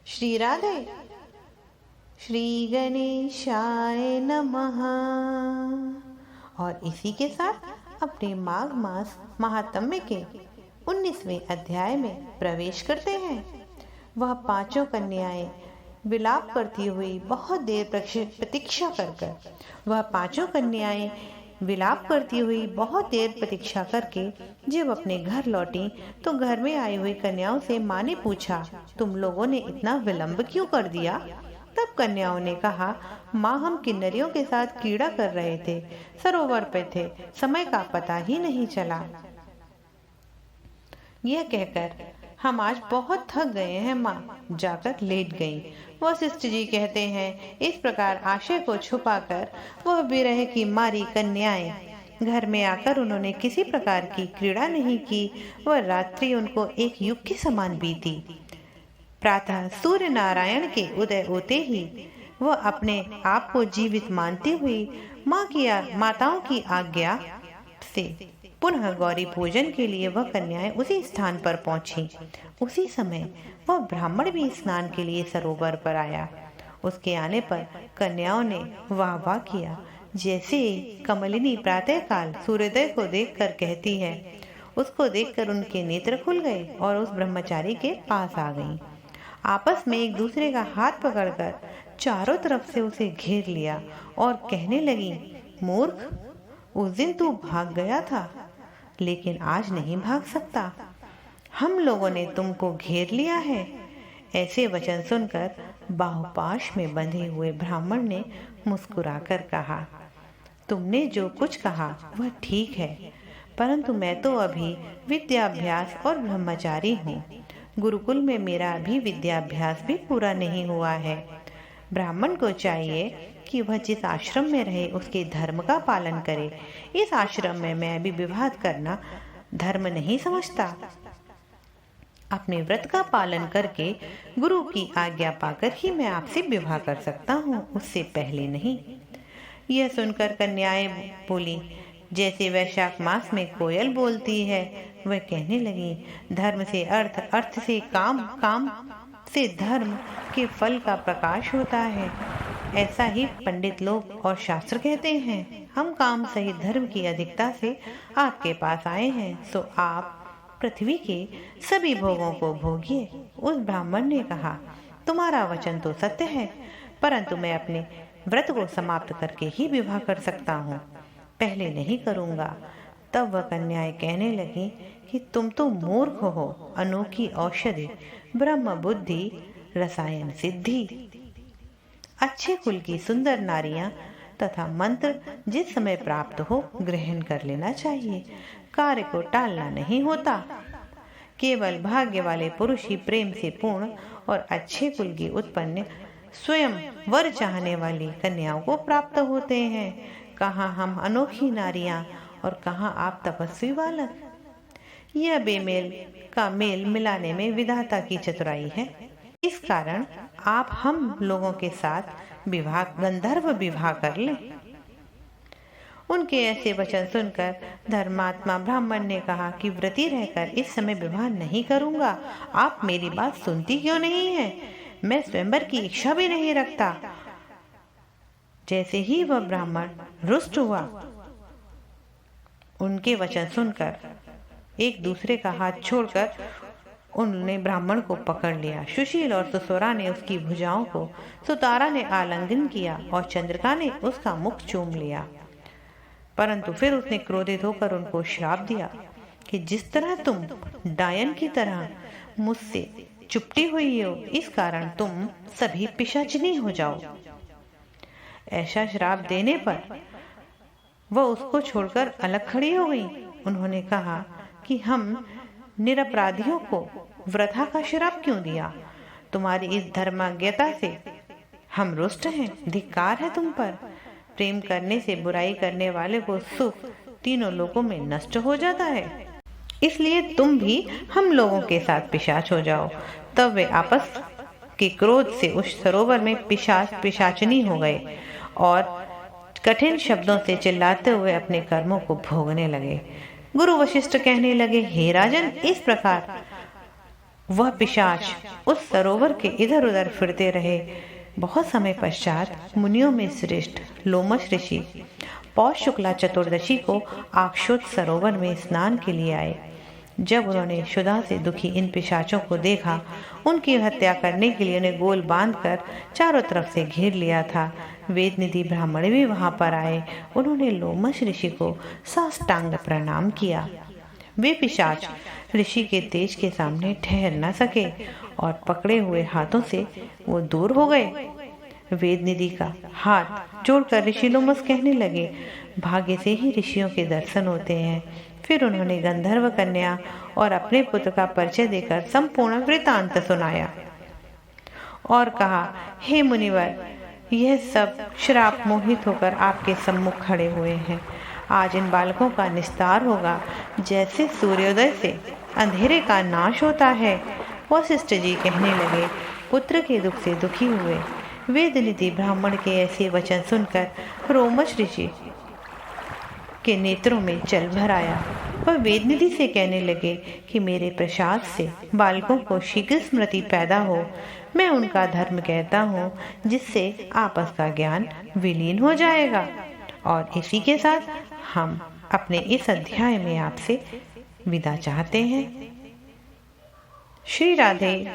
श्री राधे। श्री गणेशाय नमः। और इसी के साथ अपने माघ मास महात्म्य के 19वें अध्याय में प्रवेश करते हैं। वह पांचों कन्याएं विलाप करती हुई बहुत देर प्रतीक्षा करके जब अपने घर लौटी तो घर में आई हुई कन्याओं से माँ ने पूछा, तुम लोगों ने इतना विलंब क्यों कर दिया? तब कन्याओं ने कहा, माँ हम किन्नरियों के साथ क्रीड़ा कर रहे थे, सरोवर पे थे, समय का पता ही नहीं चला। यह कहकर हम आज बहुत थक गए हैं माँ, जाकर लेट गईं। वशिष्ठ जी कहते हैं, इस प्रकार आशय को छुपाकर वह विरह की मारी कन्याएं घर में आकर उन्होंने किसी प्रकार की क्रीड़ा नहीं की। वह रात्रि उनको एक युग के समान बीती। प्रातः सूर्य नारायण के उदय होते ही वह अपने आप को जीवित मानती हुई माताओं की आज्ञा से पुनः गौरी पूजन के लिए वह कन्याएं उसी स्थान पर पहुंची। उसी समय वह ब्राह्मण भी स्नान के लिए सरोवर पर आया। उसके आने पर कन्याओं ने वाह वाह किया। जैसे कमलिनी प्रातःकाल सूर्योदय को देखकर कहती है, उसको देखकर उनके नेत्र खुल गए और उस ब्रह्मचारी के पास आ गईं। आपस में एक दूसरे का हाथ पकड़कर चारों तरफ से उसे घेर लिया और कहने लगी, मूर्ख, उस दिन तू भाग गया था, लेकिन आज नहीं भाग सकता। हम लोगों ने तुमको घेर लिया है। ऐसे वचन सुनकर बाहुपाश में बंधे हुए ब्राह्मण ने मुस्कुराकर कहा, तुमने जो कुछ कहा वह ठीक है, परंतु मैं तो अभी विद्याभ्यास और ब्रह्मचारी हूँ। गुरुकुल में मेरा अभी विद्याभ्यास भी पूरा नहीं हुआ है। ब्राह्मण को चाहिए कि वह जिस आश्रम में रहे उसके धर्म का पालन करे। इस आश्रम में मैं अभी विवाह करना धर्म नहीं समझता। अपने व्रत का पालन करके गुरु की आज्ञा पाकर ही मैं आपसे विवाह कर सकता हूँ, उससे पहले नहीं। यह सुनकर कन्याएं बोली, जैसे वैशाख मास में कोयल बोलती है। वह कहने लगी, धर्म से अर्थ, अर्थ से काम, काम से धर्म के फल का प्रकाश होता है। ऐसा ही पंडित लोग और शास्त्र कहते हैं। हम काम सहित धर्म की अधिकता से आपके पास आए हैं, सो आप पृथ्वी के सभी भोगों को भोगिए। उस ब्राह्मण ने कहा, तुम्हारा वचन तो सत्य है, परंतु मैं अपने व्रत को समाप्त करके ही विवाह कर सकता हूँ, पहले नहीं करूँगा। तब वह कन्याएं कहने लगी कि तुम तो मूर्ख हो। अनोखी औषधि, ब्रह्म बुद्धि, रसायन सिद्धि, अच्छे कुल की सुंदर नारियां तथा मंत्र जिस समय प्राप्त हो ग्रहण कर लेना चाहिए। कार्य को टालना नहीं होता। केवल भाग्य वाले पुरुष ही प्रेम से पूर्ण और अच्छे कुल की उत्पन्न स्वयं वर चाहने वाली कन्याओं को प्राप्त होते हैं। कहाँ हम अनोखी नारियां और कहाँ आप तपस्वी बालक। यह बेमेल का मेल मिलाने में विधाता की चतुराई है। इस कारण आप हम लोगों के साथ गंधर्व विवाह कर लें। उनके ऐसे वचन सुनकर धर्मात्मा ब्राह्मण ने कहा कि व्रती रहकर इस समय विवाह नहीं करूंगा। आप मेरी बात सुनती क्यों नहीं है? मैं स्वयंवर की इच्छा भी नहीं रखता। जैसे ही वह ब्राह्मण रुष्ट हुआ, उनके वचन सुनकर एक दूसरे का हाथ छोड़कर उन्होंने ब्राह्मण को पकड़ लिया। सुशील और सुसोरा ने उसकी भुजाओं को, सुतारा ने आलिंगन किया और चंद्रिका ने उसका मुख चूम लिया। परंतु फिर उसने क्रोधित होकर उनको श्राप दिया कि जिस तरह तुम डायन की तरह मुझसे चुपटी हुई हो, इस कारण तुम सभी पिशाचिनी हो जाओ। ऐसा श्राप देने पर वह उसको छोड़कर अलग खड़ी हो गई। उन्होंने कहा कि हम निरपराधियों को वृथा का श्राप क्यों दिया? तुम्हारी इस धर्माज्ञता से हम रुष्ट हैं। धिक्कार है तुम पर। प्रेम करने से बुराई करने वाले को सुख तीनों लोकों में नष्ट हो जाता है, इसलिए तुम भी हम लोगों के साथ पिशाच हो जाओ। तब वे आपस के क्रोध से उस सरोवर में पिशाचनी हो गए और कठिन शब्दों से चिल्लाते हुए अपने कर्मों को भोगने लगे। गुरु वशिष्ठ कहने लगे, हे राजन, इस प्रकार वह पिशाच उस सरोवर के इधर उधर फिरते रहे। बहुत समय पश्चात मुनियों में श्रेष्ठ लोमश ऋषि पौष शुक्ला चतुर्दशी को आक्षुत सरोवर में स्नान के लिए आए। जब उन्होंने क्षुधा से दुखी इन पिशाचों को देखा, उनकी हत्या करने के लिए उन्हें गोल बांधकर चारों तरफ से घेर लिया था। वेदनिधि ब्राह्मण भी वहां पर आए। उन्होंने लोमश ऋषि को साष्टांग प्रणाम किया। वे पिशाच ऋषि के तेज के सामने ठहर न सके और पकड़े हुए हाथों से वो दूर हो गए। वेदनिधि का हाथ जोड़कर ऋषि लोमस कहने लगे, भाग्य से ही ऋषियों के दर्शन होते हैं। फिर उन्होंने गंधर्व कन्या और अपने पुत्र का परिचय देकर संपूर्ण वृतांत सुनाया और कहा, हे मुनिवर, यह सब श्राप मोहित होकर आपके सम्मुख खड़े हुए हैं। आज इन बालकों का निस्तार होगा, जैसे सूर्योदय से अंधेरे का नाश होता है। वशिष्ठ जी कहने लगे, पुत्र के दुख से दुखी हुए वेदनिधि ब्राह्मण के ऐसे वचन सुनकर रोमश ऋषि के नेत्रों में जल भर आया। वह वेदनिधि से कहने लगे कि मेरे प्रसाद से बालकों को शीघ्र स्मृति पैदा हो। मैं उनका धर्म कहता हूँ, जिससे आपस का ज्ञान विलीन हो जाएगा। और इसी के साथ हम अपने इस अध्याय में आपसे विदा चाहते हैं। श्री राधे।